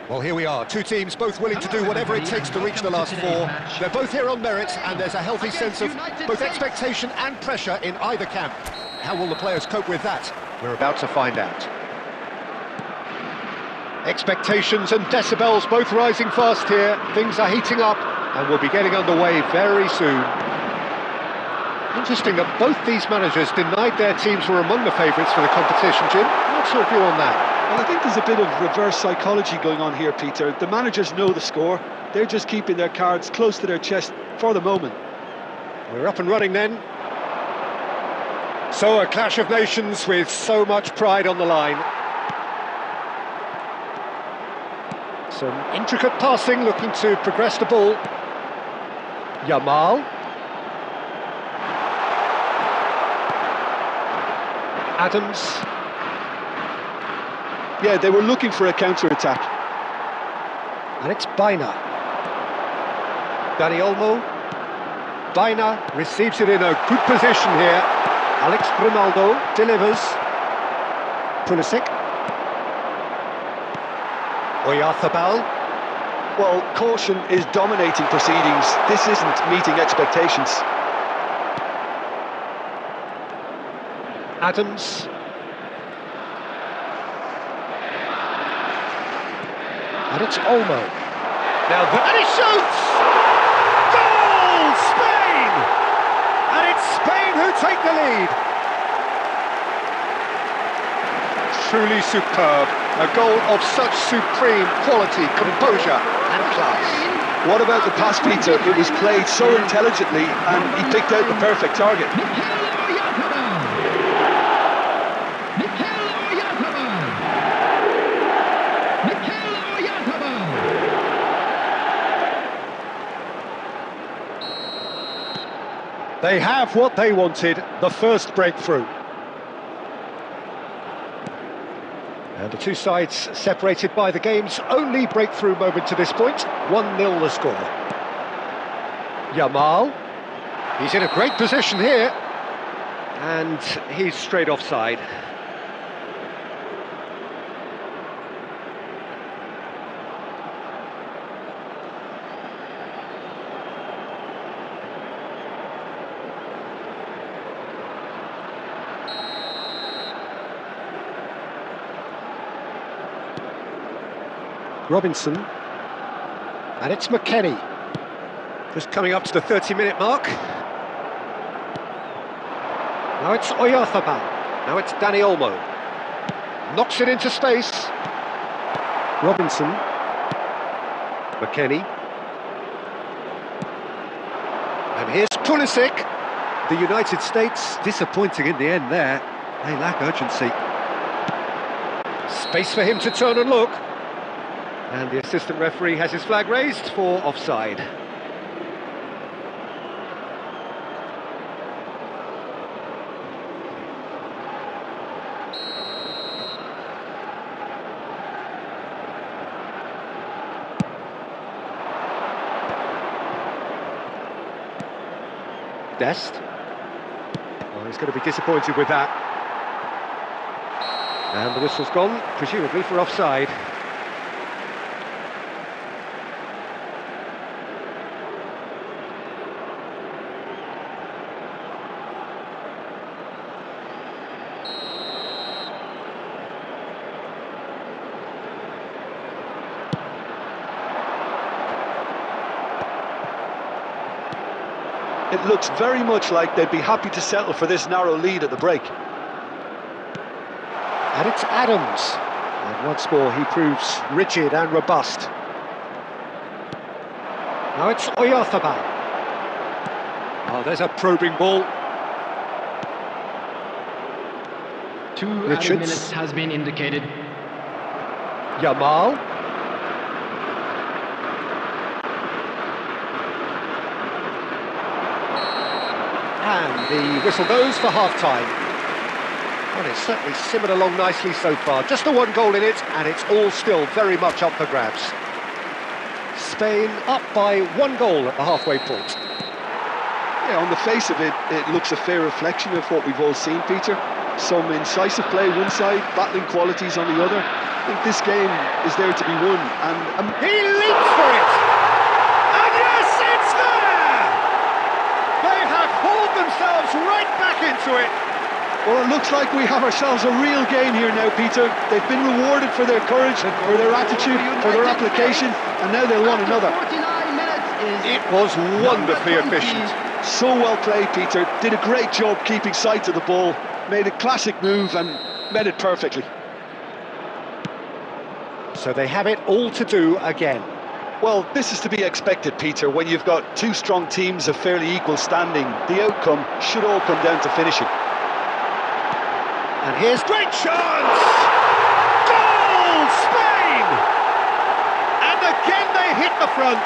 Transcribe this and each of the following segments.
Well, here we are, two teams both willing to do whatever it takes to reach the last four. They're both here on merit, and there's a healthy sense of both expectation and pressure in either camp. How will the players cope with that? We're about to find out. Expectations and decibels both rising fast here. Things are heating up, and we'll be getting underway very soon. Interesting that both these managers denied their teams were among the favourites for the competition, Jim. What's your view on that? Well, I think there's a bit of reverse psychology going on here, Peter. The managers know the score. They're just keeping their cards close to their chest for the moment. We're up and running then. So a clash of nations with so much pride on the line. Some intricate passing, looking to progress the ball. Yamal. Adams. Yeah, they were looking for a counter-attack. And it's Baina. Dani Olmo. Baina receives it in a good position here. Alex Grimaldo delivers. Pulisic. Oyarzabal. Well, caution is dominating proceedings. This isn't meeting expectations. Adams. And it's Olmo. Now and he shoots! Goal! Spain! And it's Spain who take the lead. Truly superb. A goal of such supreme quality, composure and class. What about the pass, Peter? It was played so intelligently and he picked out the perfect target. They have what they wanted, the first breakthrough. And the two sides separated by the game's only breakthrough moment to this point. 1-0 the score. Yamal. He's in a great position here. And he's straight offside. Robinson, and it's McKennie, just coming up to the 30-minute mark. Now it's Oyarzabal, now it's Dani Olmo, knocks it into space. Robinson, McKennie, and here's Pulisic. The United States disappointing in the end there, they lack urgency. Space for him to turn and look. And the assistant referee has his flag raised for offside. Dest. Well, he's going to be disappointed with that. And the whistle's gone, presumably for offside. It looks very much like they'd be happy to settle for this narrow lead at the break. And it's Adams. And once more he proves rigid and robust. Now it's Oyarzabal. Oh, there's a probing ball. 2 added minutes has been indicated. Yamal. And the whistle goes for half-time. Well, it's certainly simmered along nicely so far. Just the one goal in it, and it's all still very much up for grabs. Spain up by 1 goal at the halfway point. Yeah, on the face of it, it looks a fair reflection of what we've all seen, Peter. Some incisive play one side, battling qualities on the other. I think this game is there to be won, and he leaps for it! And yes, it's there! They have hauled themselves right back into it! well, it looks like we have ourselves a real game here now, Peter. They've been rewarded for their courage, for their attitude, for their application, and now they'll want another. 49 minutes is It was wonderfully efficient. So well played, Peter. Did a great job keeping sight of the ball. Made a classic move and met it perfectly. So they have it all to do again. Well, this is to be expected, Peter. When you've got two strong teams of fairly equal standing, the outcome should all come down to finishing. And here's great chance! Goal! Spain! And again they hit the front.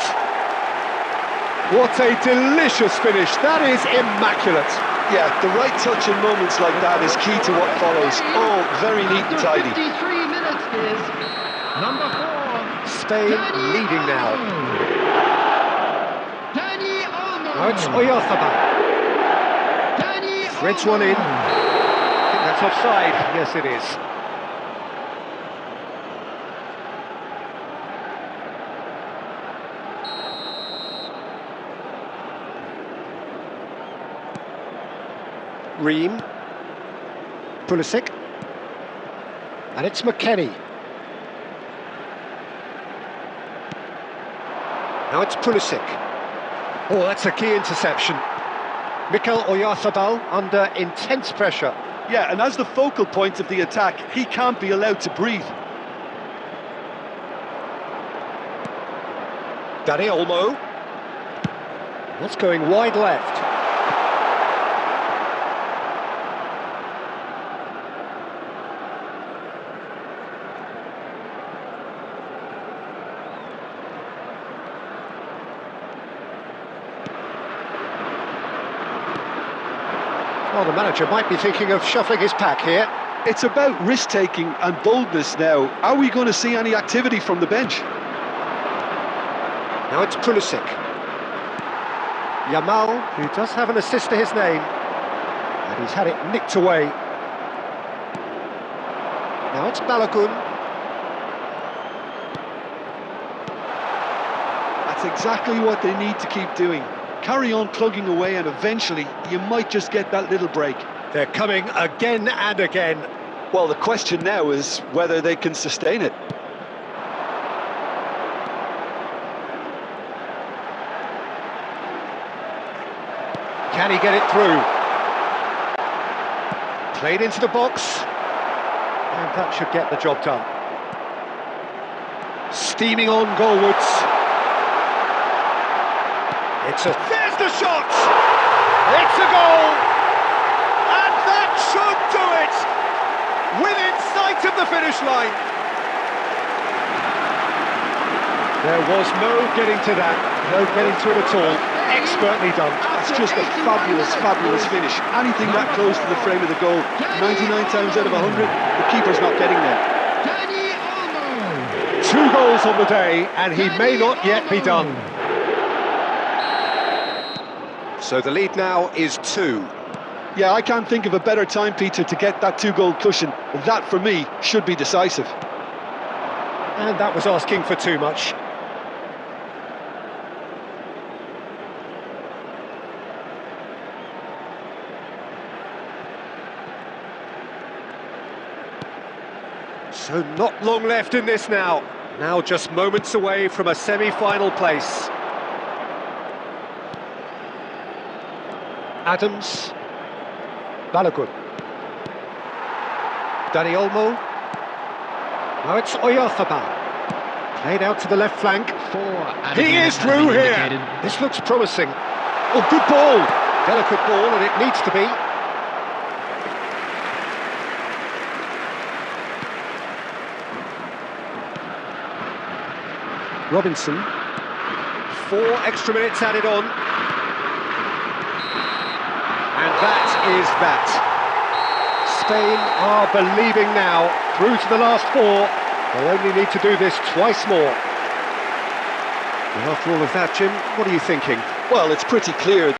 What a delicious finish. That is immaculate. Yeah, the right touch in moments like that is key to what follows. All very neat and tidy. 53 minutes is number 4. Spain leading now. Dani Olmo. Now it's Oyarzabal. Dani Threads one in. I think that's offside. Yes, it is. Ream. Pulisic. And it's McKennie. Now it's Pulisic. Oh, that's a key interception. Mikel Oyarzabal under intense pressure. Yeah, and as the focal point of the attack, he can't be allowed to breathe. Dani Olmo. What's going wide left? Well, the manager might be thinking of shuffling his pack here. It's about risk-taking and boldness now. Are we going to see any activity from the bench? Now it's Pulisic. Yamal, who does have an assist to his name, and he's had it nicked away. Now it's Balogun. That's exactly what they need to keep doing. Carry on plugging away, and eventually you might just get that little break. They're coming again and again. Well, the question now is whether they can sustain it. Can he get it through? Played into the box. And that should get the job done. Steaming on goalwards. There's the shot! It's a goal! And that should do it! Within sight of the finish line. There was no getting to that, no getting to it at all. Expertly done. That's just a fabulous, fabulous finish. Anything that close to the frame of the goal, 99 times out of 100, the keeper's not getting there. Dani Olmo. 2 goals on the day, and he may not yet be done. So the lead now is 2. Yeah, I can't think of a better time, Peter, to get that 2-goal cushion. That, for me, should be decisive. And that was asking for too much. So not long left in this now. Now just moments away from a semi-final place. Adams. Balogun. Dani Olmo. Now it's Oyarzabal. Played out to the left flank. 4 He is through here. indicated. This looks promising. Oh, good ball. Delicate ball, and it needs to be. Robinson. 4 extra minutes added on. And that is that. Spain are believing now, through to the last 4. They only need to do this twice more. And after all of that, Jim, what are you thinking? Well, it's pretty clear.